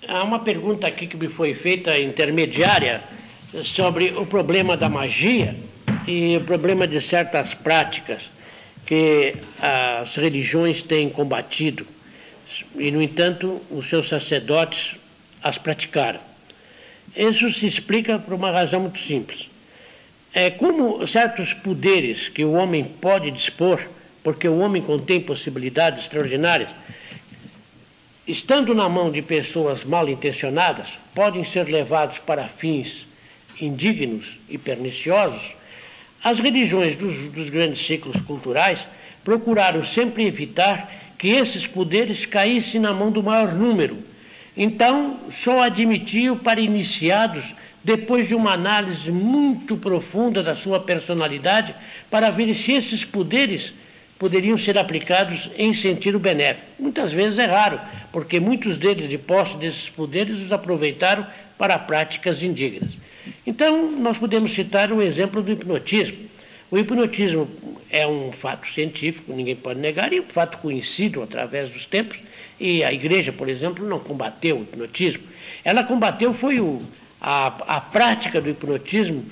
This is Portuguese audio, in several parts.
Há uma pergunta aqui que me foi feita intermediária sobre o problema da magia e o problema de certas práticas que as religiões têm combatido e, no entanto, os seus sacerdotes as praticaram. Isso se explica por uma razão muito simples. Como certos poderes que o homem pode dispor, porque o homem contém possibilidades extraordinárias, estando na mão de pessoas mal intencionadas, podem ser levados para fins indignos e perniciosos, as religiões dos grandes ciclos culturais procuraram sempre evitar que esses poderes caíssem na mão do maior número. Então, só admitiam para iniciados depois de uma análise muito profunda da sua personalidade para ver se esses poderes poderiam ser aplicados em sentido benéfico. Muitas vezes é raro, porque muitos deles, de posse desses poderes, os aproveitaram para práticas indignas. Então, nós podemos citar o exemplo do hipnotismo. O hipnotismo é um fato científico, ninguém pode negar, e um fato conhecido através dos tempos, e a Igreja, por exemplo, não combateu o hipnotismo. Ela combateu a prática do hipnotismo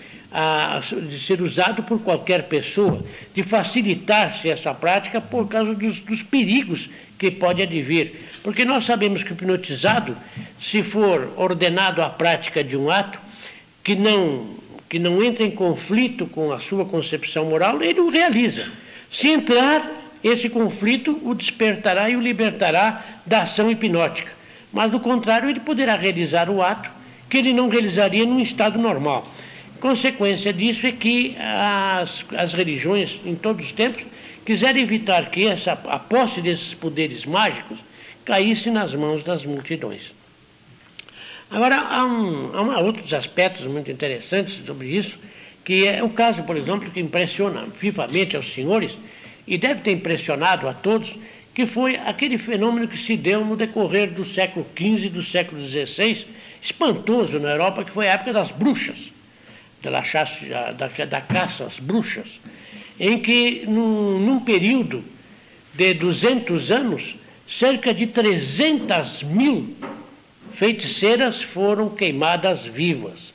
de ser usado por qualquer pessoa, de facilitar-se essa prática por causa dos perigos que pode advir. Porque nós sabemos que o hipnotizado, se for ordenado a prática de um ato que não entra em conflito com a sua concepção moral, ele o realiza. Se entrar, esse conflito o despertará e o libertará da ação hipnótica. Mas, do contrário, ele poderá realizar o ato que ele não realizaria num estado normal. Consequência disso é que as religiões, em todos os tempos, quiseram evitar que a posse desses poderes mágicos caísse nas mãos das multidões. Agora, há outros aspectos muito interessantes sobre isso, que é o caso, por exemplo, que impressiona vivamente aos senhores, e deve ter impressionado a todos, que foi aquele fenômeno que se deu no decorrer do século XV e do século XVI, espantoso na Europa, que foi a época das bruxas, da caça às bruxas, em que, num período de 200 anos, cerca de 300.000 feiticeiras foram queimadas vivas.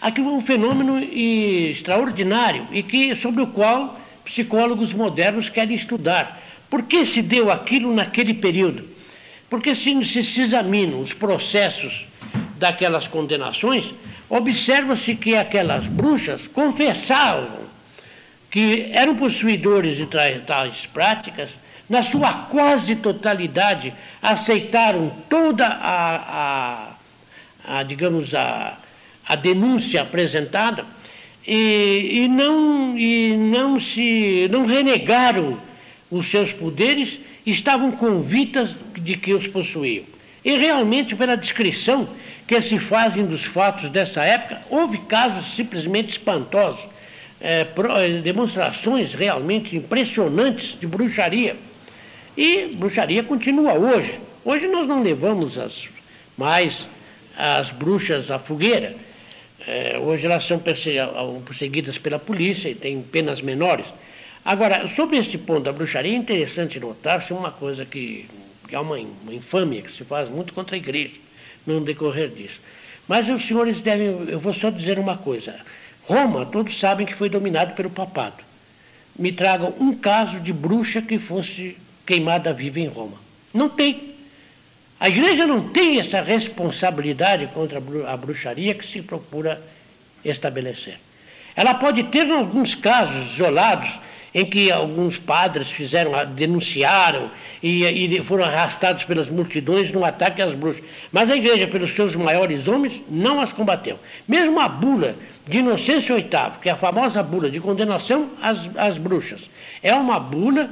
Aquilo é um fenômeno extraordinário e sobre o qual psicólogos modernos querem estudar. Por que se deu aquilo naquele período? Porque se examinam os processos daquelas condenações, observa-se que aquelas bruxas confessavam que eram possuidores de tais práticas, na sua quase totalidade, aceitaram toda a denúncia apresentada e não renegaram os seus poderes, estavam convictas de que os possuíam. E realmente, pela descrição que se fazem dos fatos dessa época, houve casos simplesmente espantosos, demonstrações realmente impressionantes de bruxaria. E bruxaria continua hoje. Hoje nós não levamos mais as bruxas à fogueira. Hoje elas são perseguidas pela polícia e têm penas menores. Agora, sobre este ponto da bruxaria, é interessante notar-se uma coisa que é uma infâmia que se faz muito contra a igreja no decorrer disso. Mas os senhores eu vou só dizer uma coisa. Roma, todos sabem que foi dominado pelo papado. Me tragam um caso de bruxa que fosse queimada viva em Roma. Não tem. A igreja não tem essa responsabilidade contra a bruxaria que se procura estabelecer. Ela pode ter, em alguns casos isolados, em que alguns padres denunciaram e foram arrastados pelas multidões no ataque às bruxas. Mas a igreja, pelos seus maiores homens, não as combateu. Mesmo a bula de Inocêncio VIII, que é a famosa bula de condenação às bruxas, é uma bula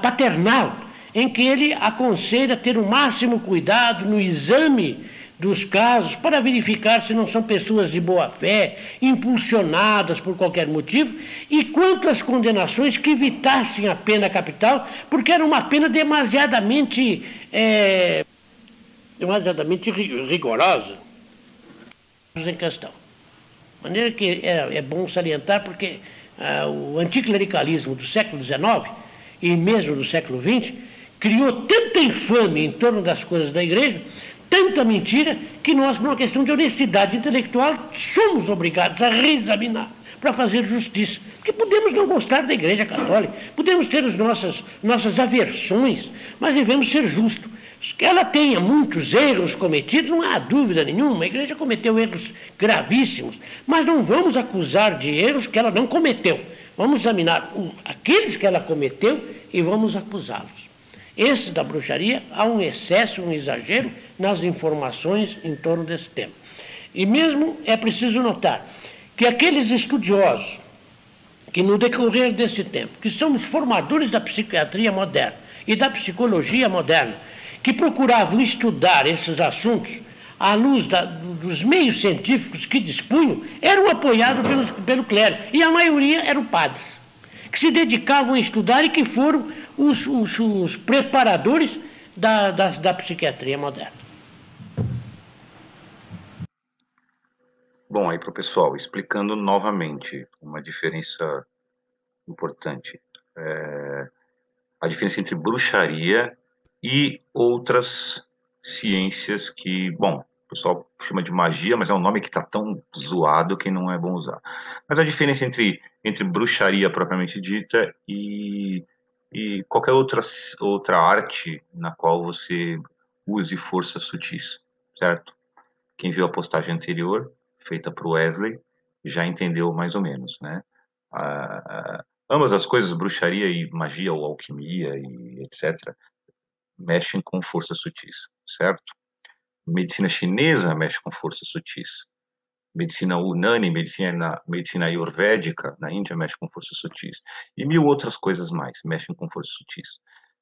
paternal, em que ele aconselha ter o máximo cuidado no exame dos casos para verificar se não são pessoas de boa fé, impulsionadas por qualquer motivo, e quanto às condenações que evitassem a pena capital, porque era uma pena demasiadamente rigorosa em questão. De maneira que é bom salientar, porque o anticlericalismo do século XIX e mesmo do século XX criou tanta infâmia em torno das coisas da igreja, tanta mentira que nós, por uma questão de honestidade intelectual, somos obrigados a reexaminar para fazer justiça. Porque podemos não gostar da Igreja Católica, podemos ter as nossas aversões, mas devemos ser justos. Que ela tenha muitos erros cometidos, não há dúvida nenhuma, a Igreja cometeu erros gravíssimos, mas não vamos acusar de erros que ela não cometeu. Vamos examinar aqueles que ela cometeu e vamos acusá-los. Esse da bruxaria, há um excesso, um exagero nas informações em torno desse tema. E mesmo é preciso notar que aqueles estudiosos que no decorrer desse tempo, que são os formadores da psiquiatria moderna e da psicologia moderna, que procuravam estudar esses assuntos à luz dos meios científicos que dispunham, eram apoiados pelo clero, e a maioria eram padres, que se dedicavam a estudar e que foram os preparadores da psiquiatria moderna. Bom, aí para o pessoal, explicando novamente uma diferença importante. A diferença entre bruxaria e outras ciências que, bom, o pessoal chama de magia, mas é um nome que está tão zoado que não é bom usar. Mas a diferença entre bruxaria propriamente dita e qualquer outra arte na qual você use forças sutis, certo? Quem viu a postagem anterior, feita para o Wesley, já entendeu mais ou menos, né? Ambas as coisas, bruxaria e magia ou alquimia e etc., mexem com forças sutis, certo? Medicina chinesa mexe com forças sutis. Medicina Unani, medicina ayurvédica na Índia mexe com forças sutis. E mil outras coisas mais mexem com forças sutis.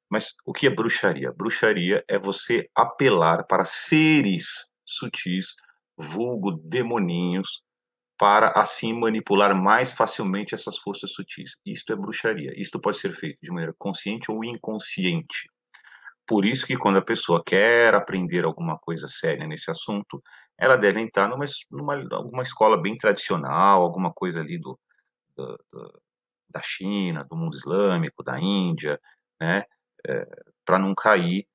Mas o que é bruxaria? Bruxaria é você apelar para seres sutis, vulgo demoninhos, para assim manipular mais facilmente essas forças sutis. Isto é bruxaria. Isto pode ser feito de maneira consciente ou inconsciente. Por isso que quando a pessoa quer aprender alguma coisa séria nesse assunto, ela deve entrar alguma escola bem tradicional, alguma coisa ali do, da China, do mundo islâmico, da Índia, né? Para não cair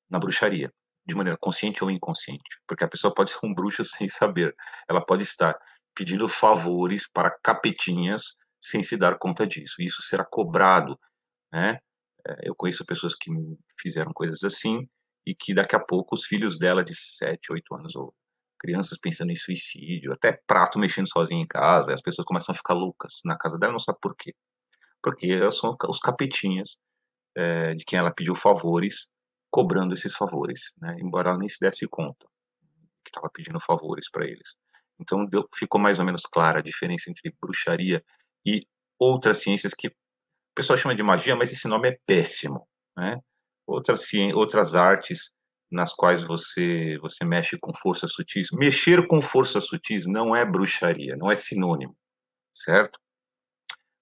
na bruxaria, de maneira consciente ou inconsciente. Porque a pessoa pode ser um bruxo sem saber. Ela pode estar pedindo favores para capetinhas sem se dar conta disso. Isso será cobrado, né? Eu conheço pessoas que fizeram coisas assim e que daqui a pouco os filhos dela de 7, 8 anos ou crianças pensando em suicídio, até prato mexendo sozinho em casa, as pessoas começam a ficar loucas na casa dela, não sabe por quê. Porque são os capetinhas de quem ela pediu favores, cobrando esses favores, né? Embora ela nem se desse conta que estava pedindo favores para eles. Então ficou mais ou menos clara a diferença entre bruxaria e outras ciências que o pessoal chama de magia, mas esse nome é péssimo, né? Outras artes nas quais você mexe com forças sutis. Mexer com forças sutis não é bruxaria, não é sinônimo, certo?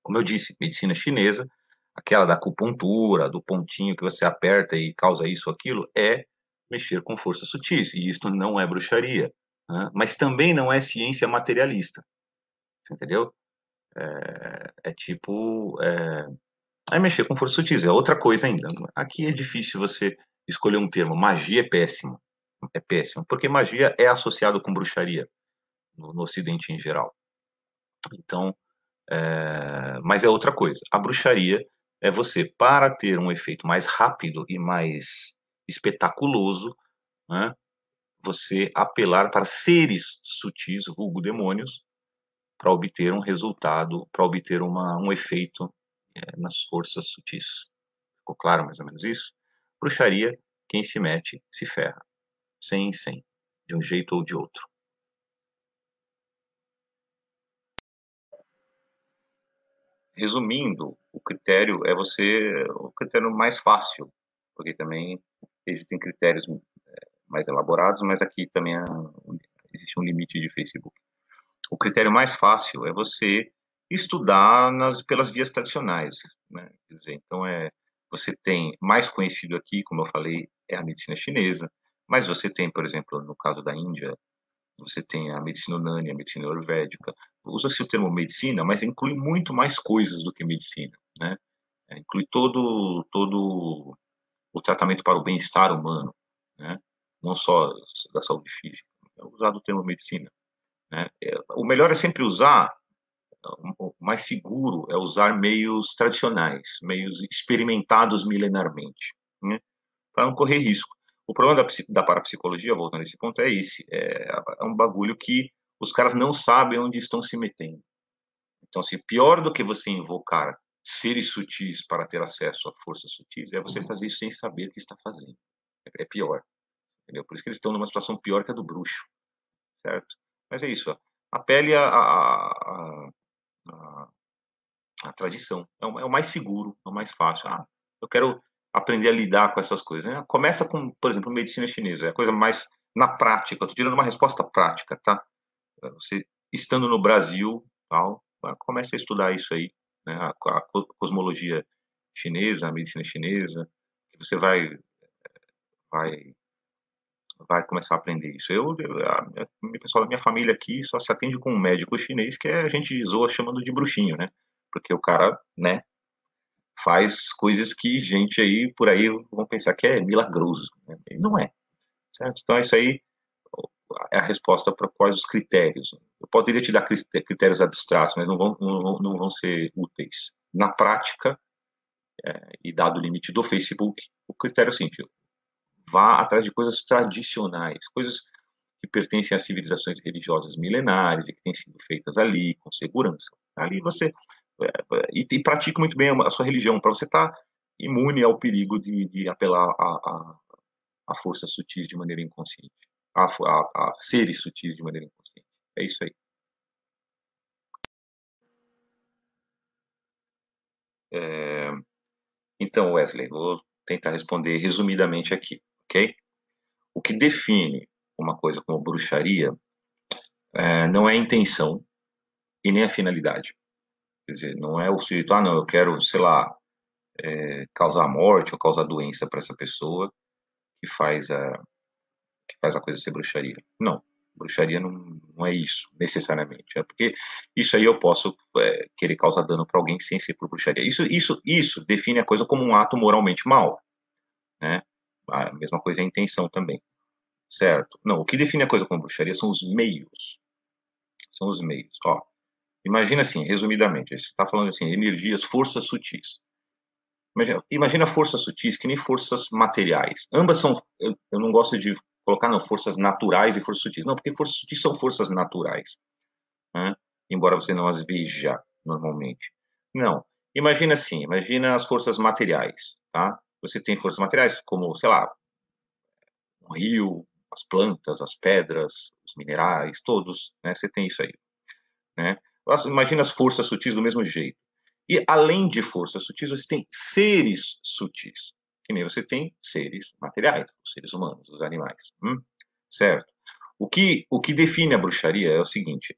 Como eu disse, medicina chinesa, aquela da acupuntura, do pontinho que você aperta e causa isso ou aquilo, é mexer com forças sutis. E isto não é bruxaria, né? Mas também não é ciência materialista, você entendeu? É mexer com forças sutis, é outra coisa ainda. Aqui é difícil você escolher um termo. Magia é péssimo, porque magia é associado com bruxaria no Ocidente em geral. Então, mas é outra coisa. A bruxaria é você, para ter um efeito mais rápido e mais espetaculoso, né, você apelar para seres sutis, vulgo demônios, para obter um resultado, para obter um efeito nas forças sutis. Ficou claro mais ou menos isso? Bruxaria, quem se mete, se ferra. 100 em 100, de um jeito ou de outro. Resumindo, o critério mais fácil, porque também existem critérios mais elaborados, mas aqui também existe um limite de Facebook. O critério mais fácil é você estudar pelas vias tradicionais, né? Quer dizer, então você tem mais conhecido aqui, como eu falei, é a medicina chinesa, mas você tem, por exemplo, no caso da Índia, você tem a medicina Unani, a medicina ayurvédica. Usa-se o termo medicina, mas inclui muito mais coisas do que medicina, né? Inclui todo o tratamento para o bem-estar humano. né? Não só da saúde física, é usado o termo medicina, né? O melhor é sempre usar, o mais seguro é usar meios tradicionais, meios experimentados milenarmente, né? Para não correr risco. O problema da parapsicologia, voltando a esse ponto, é esse. É um bagulho que os caras não sabem onde estão se metendo. Então, assim, pior do que você invocar seres sutis para ter acesso a forças sutis é você fazer isso sem saber o que está fazendo. É pior, entendeu? Por isso que eles estão numa situação pior que a do bruxo, certo? Mas é isso, ó. Apele a, a tradição. É o mais seguro, é o mais fácil. Ah, eu quero aprender a lidar com essas coisas, né? Começa com, por exemplo, medicina chinesa. É a coisa mais na prática. Eu estou tirando uma resposta prática, tá? Você estando no Brasil, tal, comece a estudar isso aí, né? A cosmologia chinesa, a medicina chinesa. Você vai, vai começar a aprender isso. O pessoal da minha família aqui só se atende com um médico chinês que a gente zoa chamando de bruxinho, né? Porque o cara, né, faz coisas que gente aí por aí vão pensar que é milagroso, né? E não é, certo? Então isso aí é a resposta para quais os critérios. Eu poderia te dar critérios abstratos, mas não vão ser úteis. Na prática, e dado o limite do Facebook, o critério é o seguinte: vá atrás de coisas tradicionais, coisas que pertencem a civilizações religiosas milenares e que têm sido feitas ali com segurança. Ali você e pratique muito bem a sua religião para você estar imune ao perigo de apelar a forças sutis de maneira inconsciente, a seres sutis de maneira inconsciente. É isso aí. É, então, Wesley, vou tentar responder resumidamente aqui, ok? O que define uma coisa como bruxaria não é a intenção e nem a finalidade. Quer dizer, não é o sujeito, não, eu quero, sei lá, causar morte ou causar doença para essa pessoa que faz a coisa ser bruxaria. Não, bruxaria não é isso, necessariamente. É porque isso aí eu posso querer causar dano para alguém sem ser por bruxaria. Isso define a coisa como um ato moralmente mau, né? A mesma coisa é a intenção também, certo? Não, o que define a coisa como bruxaria são os meios. São os meios. Ó, imagina assim, resumidamente, você está falando assim, energias, forças sutis. Imagina forças sutis que nem forças materiais. Ambas são. Eu não gosto de colocar não, forças naturais e forças sutis. Não, porque forças sutis são forças naturais, né? Embora você não as veja normalmente. Não. Imagina assim, imagina as forças materiais, tá? Você tem forças materiais como, sei lá, um rio, as plantas, as pedras, os minerais, todos, né? Você tem isso aí, né? Imagina as forças sutis do mesmo jeito. E além de forças sutis, você tem seres sutis, que nem você tem seres materiais, os seres humanos, os animais, certo? O que define a bruxaria é o seguinte: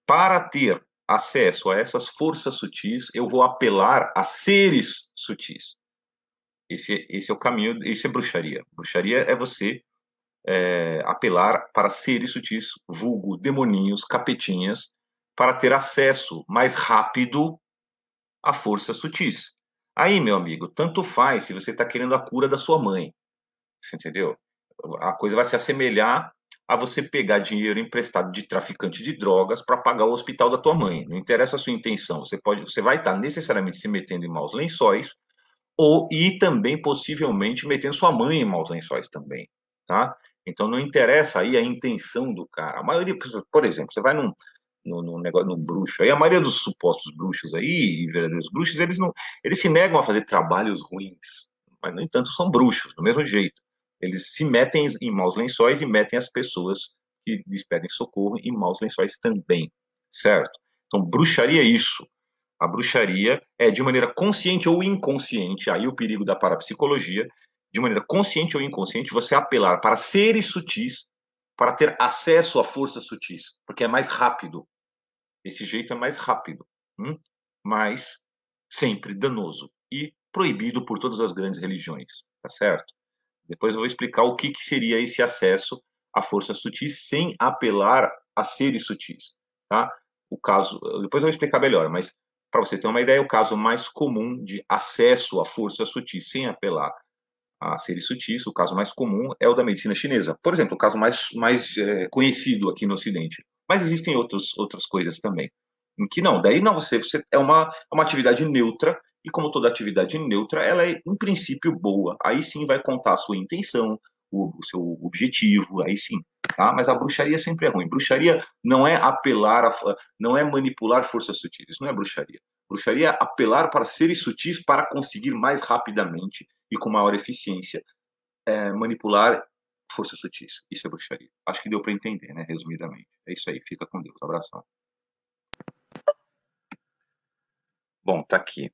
para ter acesso a essas forças sutis, eu vou apelar a seres sutis. Esse é o caminho, isso é bruxaria. Bruxaria é você apelar para seres sutis, vulgo demoninhos, capetinhas, para ter acesso mais rápido a forças sutis. Aí, meu amigo, tanto faz se você está querendo a cura da sua mãe. Você entendeu? A coisa vai se assemelhar a você pegar dinheiro emprestado de traficante de drogas para pagar o hospital da tua mãe. Não interessa a sua intenção. Você vai estar necessariamente se metendo em maus lençóis e também possivelmente metendo sua mãe em maus lençóis também, tá? Então não interessa aí a intenção do cara. A maioria, por exemplo, você vai num negócio, num bruxo, aí a maioria dos supostos bruxos aí, e verdadeiros bruxos, eles se negam a fazer trabalhos ruins, mas no entanto são bruxos, do mesmo jeito. Eles se metem em maus lençóis e metem as pessoas que lhes pedem socorro em maus lençóis também, certo? Então bruxaria é isso. A bruxaria é de maneira consciente ou inconsciente, aí o perigo da parapsicologia, de maneira consciente ou inconsciente, você apelar para seres sutis para ter acesso a forças sutis, porque é mais rápido. Esse jeito é mais rápido, mas sempre danoso e proibido por todas as grandes religiões, tá certo? Depois eu vou explicar o que seria esse acesso a forças sutis sem apelar a seres sutis, tá? O caso, depois eu vou explicar melhor, mas para você ter uma ideia, o caso mais comum de acesso a forças sutis sem apelar a seres sutis. O caso mais comum é o da medicina chinesa. Por exemplo, o caso mais conhecido aqui no Ocidente. Mas existem outras coisas também. Em que não, daí não, você é uma atividade neutra, e como toda atividade neutra, ela é, em princípio, boa. Aí sim vai contar a sua intenção, o seu objetivo, aí sim. Tá? Mas a bruxaria sempre é ruim. Bruxaria não é não é manipular forças sutis. Isso não é bruxaria. Bruxaria é apelar para seres sutis para conseguir mais rapidamente e com maior eficiência manipular forças sutis. Isso é bruxaria. Acho que deu para entender, né? Resumidamente. É isso aí. Fica com Deus. Abração. Bom, tá aqui.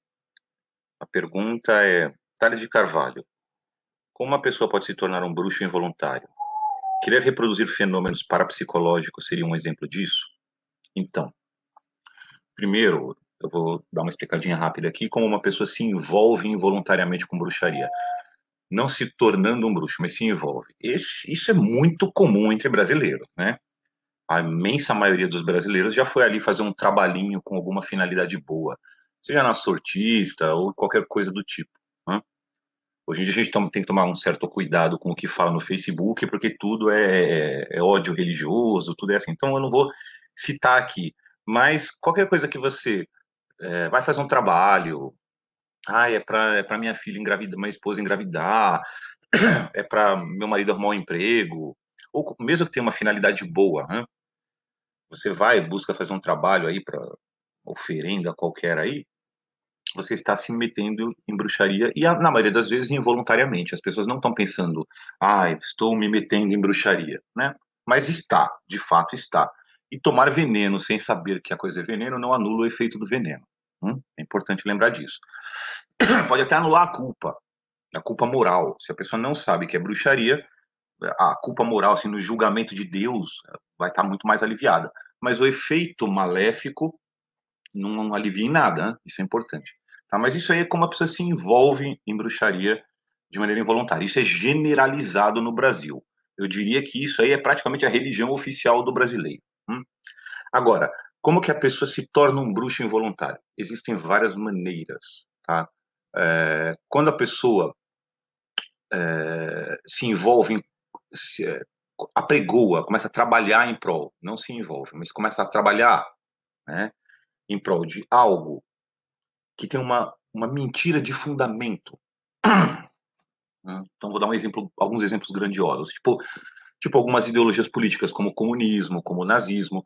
A pergunta é: Tales de Carvalho, como uma pessoa pode se tornar um bruxo involuntário? Querer reproduzir fenômenos parapsicológicos seria um exemplo disso? Então, primeiro, eu vou dar uma explicadinha rápida aqui, como uma pessoa se envolve involuntariamente com bruxaria. Não se tornando um bruxo, mas se envolve. Isso é muito comum entre brasileiros, né? A imensa maioria dos brasileiros já foi ali fazer um trabalhinho com alguma finalidade boa, seja na sortista ou qualquer coisa do tipo, né? Hoje em dia a gente tem que tomar um certo cuidado com o que fala no Facebook, porque tudo é ódio religioso, tudo é assim. Então eu não vou citar aqui, mas qualquer coisa que você vai fazer um trabalho, é para minha filha engravidar, minha esposa engravidar, é para meu marido arrumar um emprego, ou mesmo que tenha uma finalidade boa, né? Você vai, busca fazer um trabalho aí para oferenda qualquer aí, você está se metendo em bruxaria e, na maioria das vezes, involuntariamente. As pessoas não estão pensando, estou me metendo em bruxaria, né? Mas está, de fato está. E tomar veneno sem saber que a coisa é veneno não anula o efeito do veneno. É importante lembrar disso. Pode até anular a culpa moral. Se a pessoa não sabe que é bruxaria, a culpa moral, assim, no julgamento de Deus, vai estar muito mais aliviada. Mas o efeito maléfico não alivia em nada, né? Isso é importante. Tá? Mas isso aí é como a pessoa se envolve em bruxaria de maneira involuntária. Isso é generalizado no Brasil. Eu diria que isso aí é praticamente a religião oficial do brasileiro. Agora, como que a pessoa se torna um bruxo involuntário? Existem várias maneiras, tá? Quando a pessoa se envolve, apregoa, começa a trabalhar em prol, não se envolve, mas começa a trabalhar, né, em prol de algo que tem uma mentira de fundamento. Então, vou dar alguns exemplos grandiosos, tipo algumas ideologias políticas, como o comunismo, como o nazismo.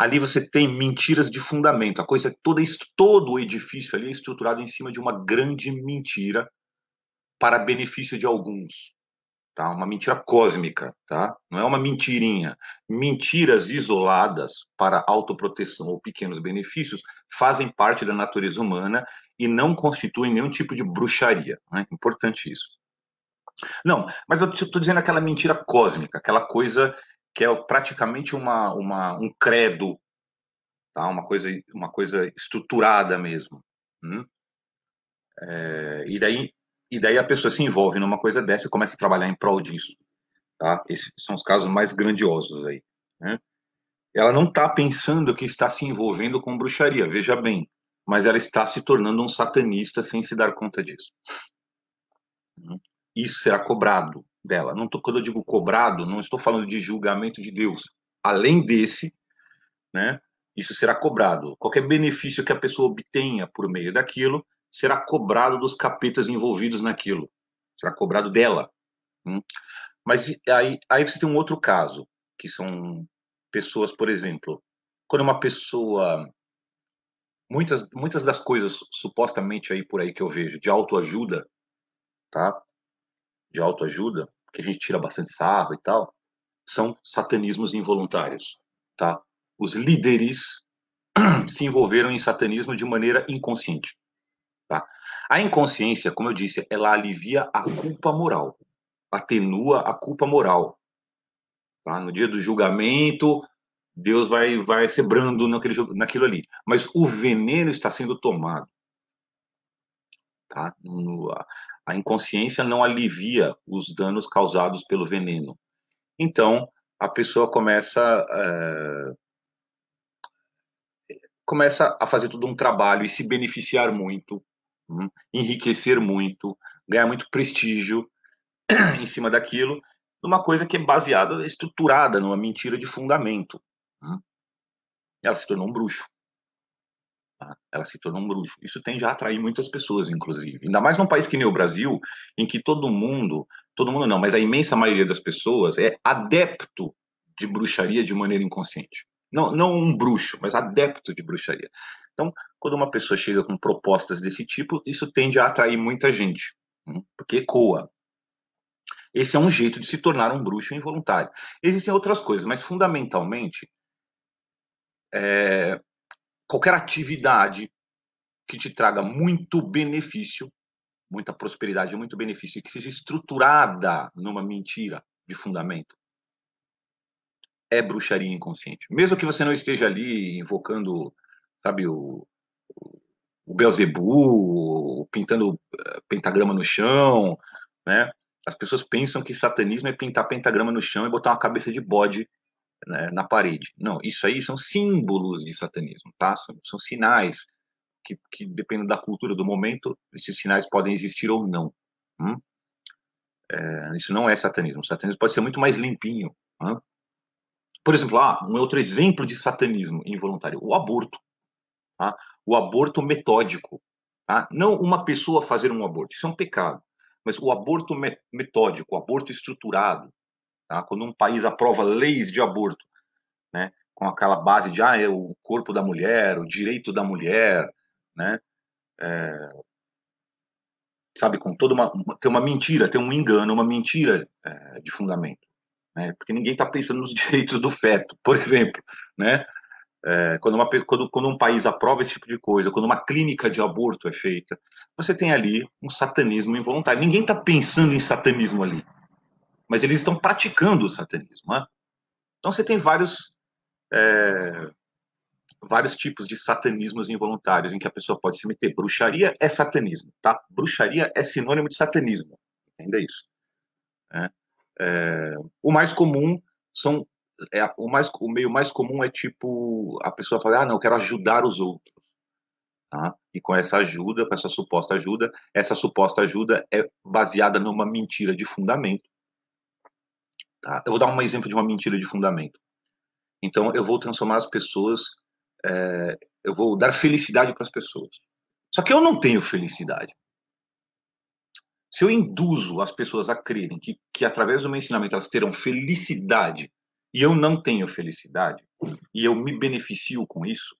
Ali você tem mentiras de fundamento. A coisa todo o edifício ali é estruturado em cima de uma grande mentira para benefício de alguns. Tá? Uma mentira cósmica, tá? Não é uma mentirinha. Mentiras isoladas para autoproteção ou pequenos benefícios fazem parte da natureza humana e não constituem nenhum tipo de bruxaria. Né? Importante isso. Não, mas eu estou dizendo aquela mentira cósmica, aquela coisa que é praticamente um credo, tá? Uma coisa estruturada mesmo. Hum? E daí a pessoa se envolve numa coisa dessa e começa a trabalhar em prol disso. Tá? Esses são os casos mais grandiosos aí, né? Ela não está pensando que está se envolvendo com bruxaria, veja bem, mas ela está se tornando um satanista sem se dar conta disso. Isso será cobrado dela. Não tô, quando eu digo cobrado, não estou falando de julgamento de Deus. Além desse, né, isso será cobrado. Qualquer benefício que a pessoa obtenha por meio daquilo será cobrado dos capetas envolvidos naquilo. Será cobrado dela. Mas aí você tem um outro caso, que são pessoas, por exemplo, quando uma pessoa. Muitas das coisas supostamente aí por aí que eu vejo de autoajuda, tá? De autoajuda, que a gente tira bastante sarro e tal, são satanismos involuntários, tá? Os líderes se envolveram em satanismo de maneira inconsciente, tá? A inconsciência, como eu disse, ela alivia a culpa moral, atenua a culpa moral, tá? No dia do julgamento, Deus vai ser brando naquilo ali. Mas o veneno está sendo tomado, tá? A inconsciência não alivia os danos causados pelo veneno. Então, a pessoa começa a fazer todo um trabalho e se beneficiar muito, enriquecer muito, ganhar muito prestígio, em cima daquilo, numa coisa que é baseada, estruturada numa mentira de fundamento. Ela se tornou um bruxo. Tá? Ela se tornou um bruxo. Isso tende a atrair muitas pessoas, inclusive. Ainda mais num país que nem o Brasil, em que todo mundo não, mas a imensa maioria das pessoas é adepto de bruxaria de maneira inconsciente. Não, não um bruxo, mas adepto de bruxaria. Então, quando uma pessoa chega com propostas desse tipo, isso tende a atrair muita gente, porque ecoa. Esse é um jeito de se tornar um bruxo involuntário. Existem outras coisas, mas fundamentalmente, qualquer atividade que te traga muito benefício, muita prosperidade, muito benefício, e que seja estruturada numa mentira de fundamento, é bruxaria inconsciente. Mesmo que você não esteja ali invocando, sabe, o Beelzebub, pintando pentagrama no chão, né? As pessoas pensam que satanismo é pintar pentagrama no chão e botar uma cabeça de bode, né, na parede. Não, isso aí são símbolos de satanismo, tá? São sinais que dependendo da cultura do momento, esses sinais podem existir ou não. Hum? Isso não é satanismo. O satanismo pode ser muito mais limpinho. Hum? Por exemplo, um outro exemplo de satanismo involuntário, o aborto. Tá? O aborto metódico. Tá? Não uma pessoa fazer um aborto, isso é um pecado. Mas o aborto metódico, o aborto estruturado, tá? Quando um país aprova leis de aborto, né? Com aquela base de é o corpo da mulher, o direito da mulher, né? Sabe, com toda tem uma mentira, tem um engano, uma mentira de fundamento, né? Porque ninguém está pensando nos direitos do feto, por exemplo, né? Quando um país aprova esse tipo de coisa, quando uma clínica de aborto é feita, você tem ali um satanismo involuntário. Ninguém está pensando em satanismo ali, mas eles estão praticando o satanismo, né? Então você tem vários tipos de satanismos involuntários em que a pessoa pode se meter. Bruxaria é satanismo, tá? Bruxaria é sinônimo de satanismo, entenda isso, né? O mais comum são o meio mais comum é tipo a pessoa fala, não, eu quero ajudar os outros, tá? E com essa ajuda, com essa suposta ajuda é baseada numa mentira de fundamento, tá? Eu vou dar um exemplo de uma mentira de fundamento. Então eu vou transformar as pessoas, eu vou dar felicidade para as pessoas. Só que eu não tenho felicidade. Se eu induzo as pessoas a crerem que através do meu ensinamento elas terão felicidade e eu não tenho felicidade e eu me beneficio com isso,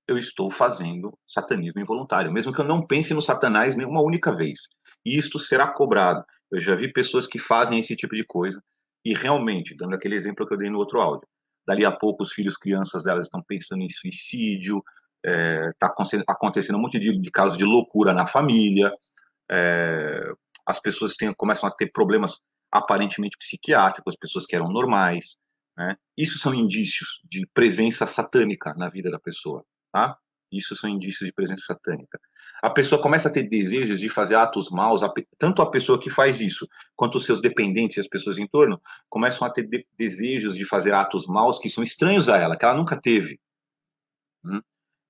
eu estou fazendo satanismo involuntário, mesmo que eu não pense no Satanás nenhuma única vez. E isto será cobrado. Eu já vi pessoas que fazem esse tipo de coisa e realmente, dando aquele exemplo que eu dei no outro áudio, dali a pouco os filhos, crianças delas estão pensando em suicídio, está acontecendo um monte de casos de loucura na família, é, as pessoas começam a ter problemas aparentemente psiquiátricos, pessoas que eram normais, né? Isso são indícios de presença satânica na vida da pessoa, tá? Isso são indícios de presença satânica. A pessoa começa a ter desejos de fazer atos maus, tanto a pessoa que faz isso, quanto os seus dependentes e as pessoas em torno, começam a ter desejos de fazer atos maus que são estranhos a ela, que ela nunca teve. Hum?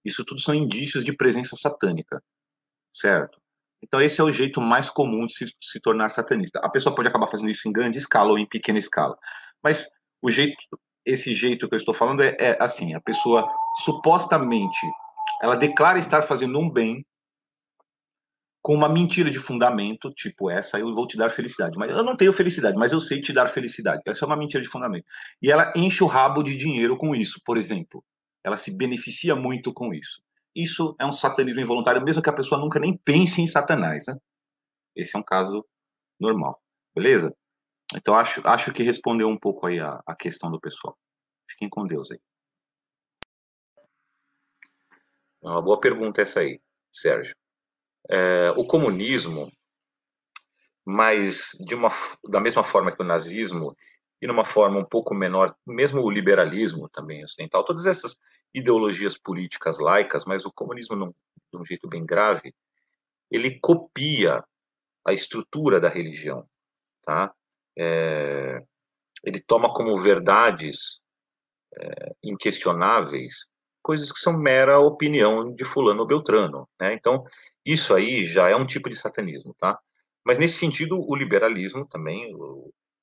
Isso tudo são indícios de presença satânica, certo? Então esse é o jeito mais comum de se tornar satanista. A pessoa pode acabar fazendo isso em grande escala ou em pequena escala. Mas o jeito, esse jeito que eu estou falando é assim, a pessoa supostamente ela declara estar fazendo um bem com uma mentira de fundamento, tipo essa, eu vou te dar felicidade. Mas eu não tenho felicidade, mas eu sei te dar felicidade. Essa é uma mentira de fundamento. E ela enche o rabo de dinheiro com isso, por exemplo. Ela se beneficia muito com isso. Isso é um satanismo involuntário, mesmo que a pessoa nunca nem pense em Satanás, né? Esse é um caso normal. Beleza? Então acho que respondeu um pouco aí a questão do pessoal. Fiquem com Deus aí. É uma boa pergunta essa aí, Sérgio. O comunismo, mas da mesma forma que o nazismo, e numa forma um pouco menor, mesmo o liberalismo também ocidental, todas essas ideologias políticas laicas, mas o comunismo de um jeito bem grave, ele copia a estrutura da religião, tá? Ele toma como verdades inquestionáveis coisas que são mera opinião de fulano ou beltrano, né? Então, isso aí já é um tipo de satanismo, tá? Mas nesse sentido, o liberalismo também,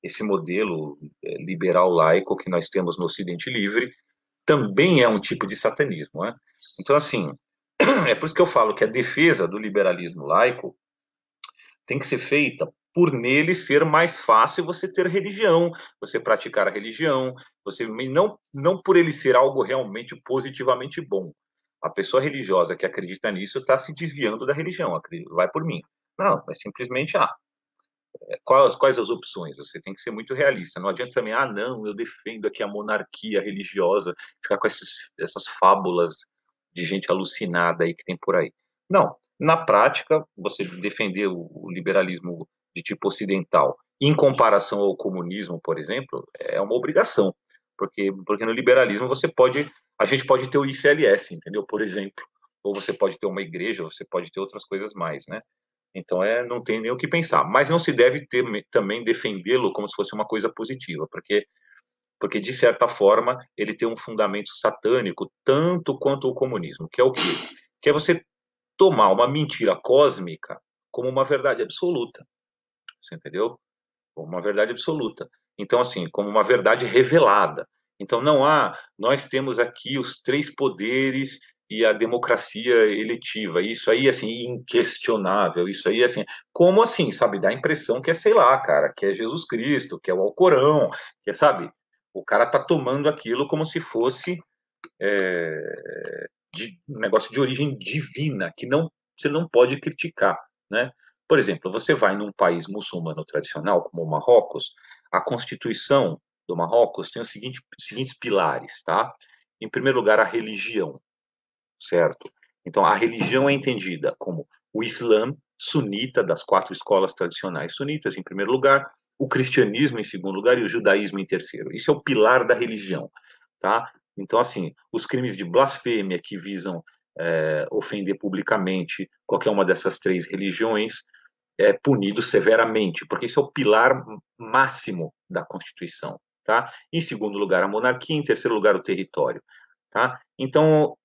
esse modelo liberal laico que nós temos no Ocidente Livre, também é um tipo de satanismo, né? Então, assim, é por isso que eu falo que a defesa do liberalismo laico tem que ser feita por nele ser mais fácil você ter religião, você praticar a religião, você não por ele ser algo realmente positivamente bom. A pessoa religiosa que acredita nisso está se desviando da religião, vai por mim. Não, é simplesmente quais as opções? Você tem que ser muito realista. Não adianta também, não, eu defendo aqui a monarquia religiosa, ficar com essas fábulas de gente alucinada aí que tem por aí. Não. Na prática, você defender o liberalismo de tipo ocidental, em comparação ao comunismo, por exemplo, é uma obrigação. Porque no liberalismo a gente pode ter o ICLS, entendeu? Por exemplo. Ou você pode ter uma igreja, ou você pode ter outras coisas mais, né? Então, não tem nem o que pensar. Mas não se deve também defendê-lo como se fosse uma coisa positiva, porque, de certa forma, ele tem um fundamento satânico, tanto quanto o comunismo, que é o quê? Que é você tomar uma mentira cósmica como uma verdade absoluta. Você entendeu? Como uma verdade absoluta. Então, assim, como uma verdade revelada. Então, não há. Nós temos aqui os três poderes e a democracia eletiva. Isso aí, assim, inquestionável. Isso aí, assim. Como assim, sabe? Dá a impressão que é, sei lá, cara, que é Jesus Cristo, que é o Alcorão, que é, sabe? O cara tá tomando aquilo como se fosse um negócio de origem divina, que não, você não pode criticar, né? Por exemplo, você vai num país muçulmano tradicional, como o Marrocos, a Constituição do Marrocos tem os seguintes pilares, tá? Em primeiro lugar, a religião, certo? Então, a religião é entendida como o Islã sunita, das quatro escolas tradicionais sunitas, em primeiro lugar, o cristianismo em segundo lugar e o judaísmo em terceiro. Isso é o pilar da religião, tá? Então, assim, os crimes de blasfêmia que visam ofender publicamente qualquer uma dessas três religiões é punido severamente, porque isso é o pilar máximo da Constituição, tá? Em segundo lugar, a monarquia, em terceiro lugar, o território, tá? Então,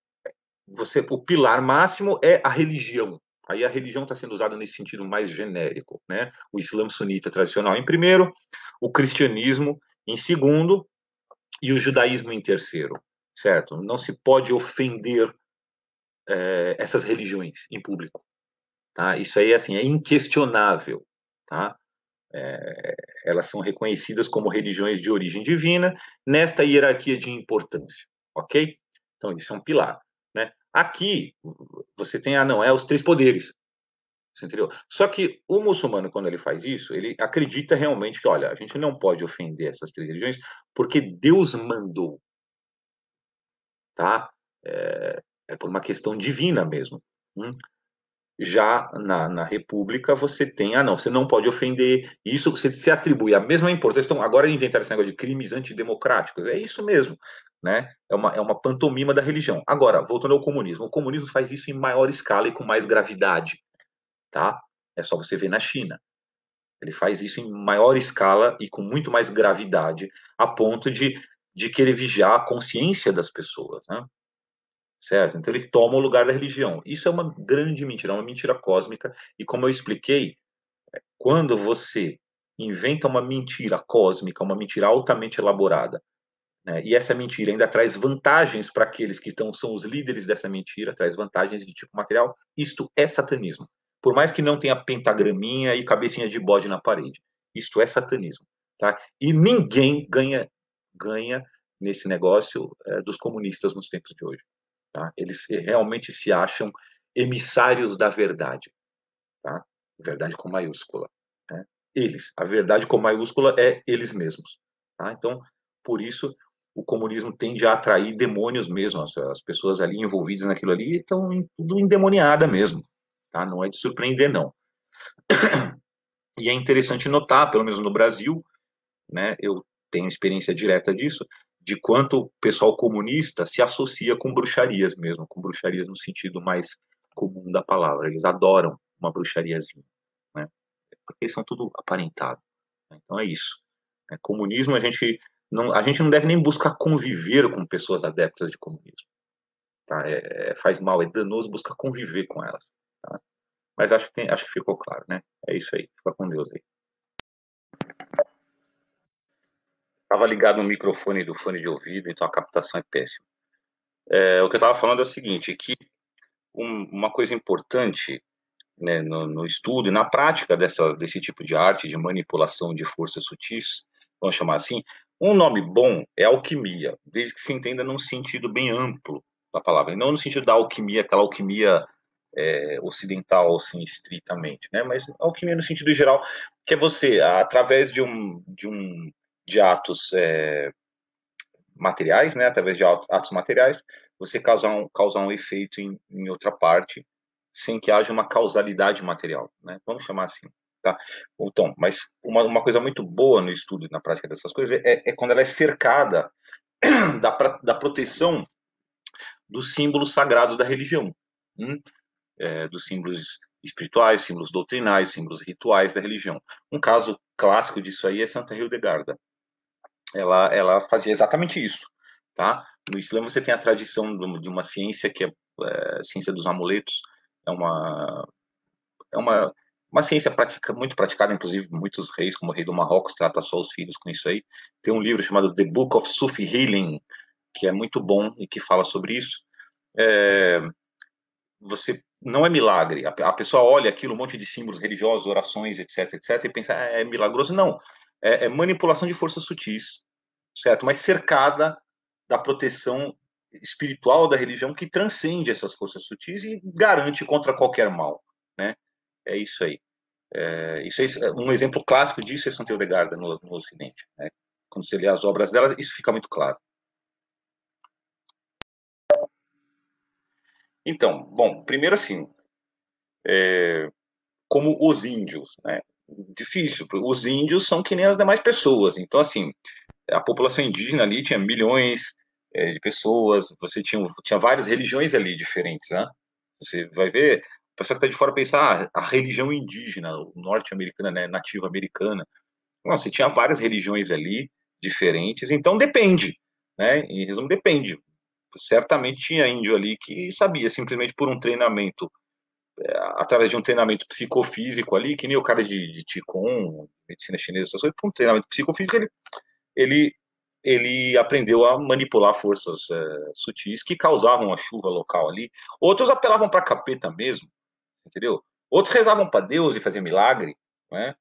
o pilar máximo é a religião. Aí a religião está sendo usada nesse sentido mais genérico, né? O Islã sunita tradicional em primeiro, o cristianismo em segundo e o judaísmo em terceiro, certo? Não se pode ofender essas religiões em público, tá? Isso aí assim é inquestionável, tá? Elas são reconhecidas como religiões de origem divina nesta hierarquia de importância, ok? Então isso é um pilar, né? Aqui você tem, não, os três poderes, você entendeu? Só que o muçulmano, quando ele faz isso, ele acredita realmente que, olha, a gente não pode ofender essas três religiões porque Deus mandou, tá? É por uma questão divina mesmo. Hum? Já na República você tem, não, você não pode ofender, isso você se atribui a mesma importância. Então, agora inventaram esse negócio de crimes antidemocráticos, é isso mesmo, né? É uma pantomima da religião. Agora, voltando ao comunismo, o comunismo faz isso em maior escala e com mais gravidade, tá? É só você ver na China. Ele faz isso em maior escala e com muito mais gravidade, a ponto de querer vigiar a consciência das pessoas, né? Certo? Então ele toma o lugar da religião. Isso é uma grande mentira, é uma mentira cósmica. E como eu expliquei, quando você inventa uma mentira cósmica, uma mentira altamente elaborada, né, e essa mentira ainda traz vantagens para aqueles que são os líderes dessa mentira, traz vantagens de tipo material, isto é satanismo. Por mais que não tenha pentagraminha e cabecinha de bode na parede. Isto é satanismo. Tá? E ninguém ganha nesse negócio dos comunistas nos tempos de hoje. Tá? Eles realmente se acham emissários da verdade, tá? Verdade com maiúscula. Né? A verdade com maiúscula é eles mesmos. Tá? Então, por isso, o comunismo tende a atrair demônios mesmo. As pessoas ali envolvidas naquilo ali estão tudo endemoniada mesmo. Tá? Não é de surpreender, não. E é interessante notar, pelo menos no Brasil, né, eu tenho experiência direta disso, de quanto o pessoal comunista se associa com bruxarias mesmo, com bruxarias no sentido mais comum da palavra. Eles adoram uma bruxariazinha, né? Porque eles são tudo aparentado. Né? Então é isso. Comunismo, a gente não deve nem buscar conviver com pessoas adeptas de comunismo. Tá? Faz mal, é danoso buscar conviver com elas. Tá? Mas acho que ficou claro, né? É isso aí. Fica com Deus aí. Tava ligado no microfone do fone de ouvido, então a captação é péssima. O que eu estava falando é o seguinte, que uma coisa importante, né, no estudo e na prática desse tipo de arte, de manipulação de forças sutis, vamos chamar assim, um nome bom é alquimia, desde que se entenda num sentido bem amplo da palavra, e não no sentido da alquimia, aquela alquimia ocidental, assim, estritamente, né? Mas alquimia no sentido geral, que é você, através de atos materiais, né? Através de atos materiais, você causar um efeito em outra parte, sem que haja uma causalidade material, né? Vamos chamar assim. Tá? Então, mas uma coisa muito boa no estudo e na prática dessas coisas é quando ela é cercada da proteção dos símbolos sagrados da religião. Hum? Dos símbolos espirituais, símbolos doutrinais, símbolos rituais da religião. Um caso clássico disso aí é Santa Hildegarda. Ela fazia exatamente isso. Tá? No Islã você tem a tradição de uma ciência que é a ciência dos amuletos. É uma ciência muito praticada, inclusive muitos reis, como o rei do Marrocos, trata só os filhos com isso aí. Tem um livro chamado The Book of Sufi Healing, que é muito bom e que fala sobre isso. É, você não é milagre. A pessoa olha aquilo, um monte de símbolos religiosos, orações, etc, etc, e pensa, é milagroso. Não. É manipulação de forças sutis, certo? Mas cercada da proteção espiritual da religião que transcende essas forças sutis e garante contra qualquer mal, né? É isso aí. Um exemplo clássico disso é Santa Hildegarda no Ocidente, né? Quando você lê as obras dela, isso fica muito claro. Então, bom, primeiro assim, como os índios, né? Difícil, os índios são que nem as demais pessoas. Então, assim, a população indígena ali tinha milhões de pessoas, você tinha várias religiões ali diferentes, né? Você vai ver, a pessoa que está de fora pensar, a religião indígena, norte-americana, né, nativa americana. Não, você tinha várias religiões ali diferentes, então depende, né? Em resumo, depende. Certamente tinha índio ali que sabia, simplesmente por um treinamento, através de um treinamento psicofísico ali, que nem o cara de Qigong, medicina chinesa, essas coisas, por um treinamento psicofísico, ele, ele aprendeu a manipular forças sutis que causavam a chuva local ali. Outros apelavam para capeta mesmo, entendeu? Outros rezavam para Deus e faziam milagre, né?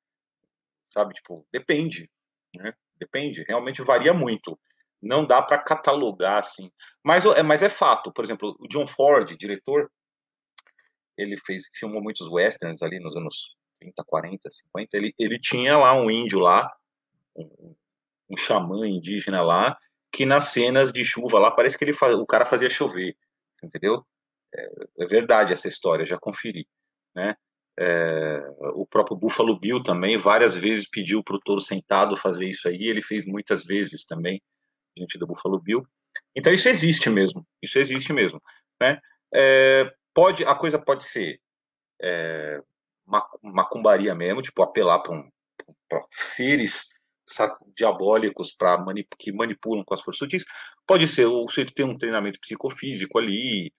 Sabe, tipo, depende, né? Depende, realmente varia muito. Não dá para catalogar assim. Mas é fato, por exemplo, o John Ford, diretor, filmou muitos westerns ali nos anos 30, 40, 50. Ele tinha lá um índio lá, um, um xamã indígena lá, que nas cenas de chuva lá parece que o cara fazia chover, entendeu? É verdade essa história, já conferi, né? O próprio Buffalo Bill também várias vezes pediu para o touro sentado fazer isso aí, ele fez muitas vezes também diante do Buffalo Bill. Então isso existe mesmo, né? A coisa pode ser macumbaria mesmo, tipo apelar para seres diabólicos que manipulam com as forças sutis. Pode ser o sujeito ter um treinamento psicofísico ali,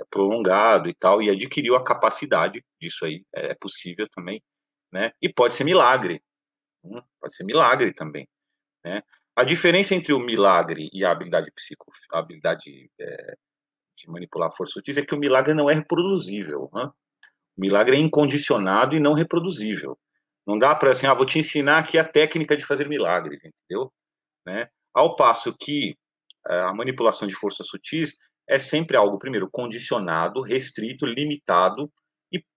prolongado e tal, e adquiriu a capacidade disso aí, é possível também, né? E pode ser milagre também, né? A diferença entre o milagre e a habilidade de manipular a força sutis é que o milagre não é reproduzível, né? O milagre é incondicionado e não reproduzível. Não dá para assim, vou te ensinar aqui a técnica de fazer milagres, entendeu? Né? Ao passo que a manipulação de forças sutis é sempre algo, primeiro, condicionado, restrito, limitado,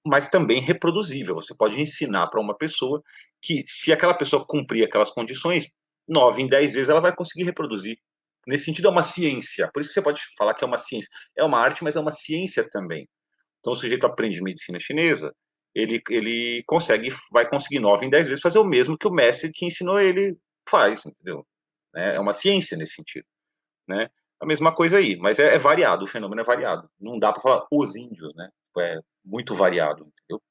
mas também reproduzível. Você pode ensinar para uma pessoa que, se aquela pessoa cumprir aquelas condições, 9 em 10 vezes ela vai conseguir reproduzir. Nesse sentido, é uma ciência. Por isso que você pode falar que é uma ciência. É uma arte, mas é uma ciência também. Então, o sujeito aprende medicina chinesa, vai conseguir 9 em 10 vezes fazer o mesmo que o mestre que ensinou ele faz, entendeu? É uma ciência nesse sentido, né? A mesma coisa aí, mas é variado, o fenômeno é variado. Não dá para falar os índios, né? É muito variado, entendeu?